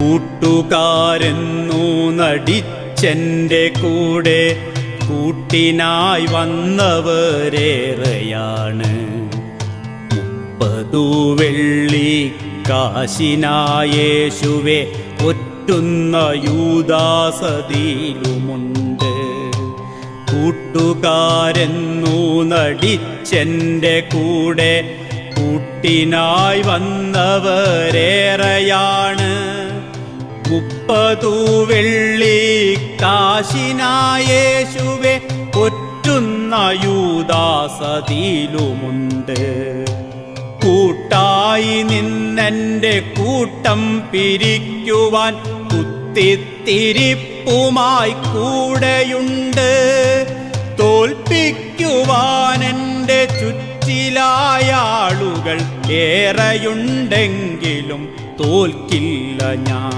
കൂട്ടുകാരെന്നു നടിച്ചെൻ്റെ കൂടെ കൂട്ടിനായി വന്നവരേറെയാണ്. 30 വെള്ളിക്കാശിനായേശുവെ ഒറ്റുന്ന യൂദാസതിയിലുമുണ്ട്. കൂട്ടുകാരെന്നു നടിച്ചെൻ്റെ കൂടെ കൂട്ടിനായി വന്നവരേറെയാണ്. 30 വെള്ളിക്കാശിനായേശുവെ ഒറ്റുന്ന യൂദാസതിയിലുമുണ്ട്. കൂട്ടായി നിന്നെൻ്റെ കൂട്ടം പിരിക്കുവാൻ കുത്തിത്തിരിപ്പുമായി കൂടെയുണ്ട്. തോൽപ്പിക്കുവാൻ എൻ്റെ ചുറ്റിലായ ആളുകൾ ഏറെയുണ്ടെങ്കിലും തോൽക്കില്ല ഞാൻ.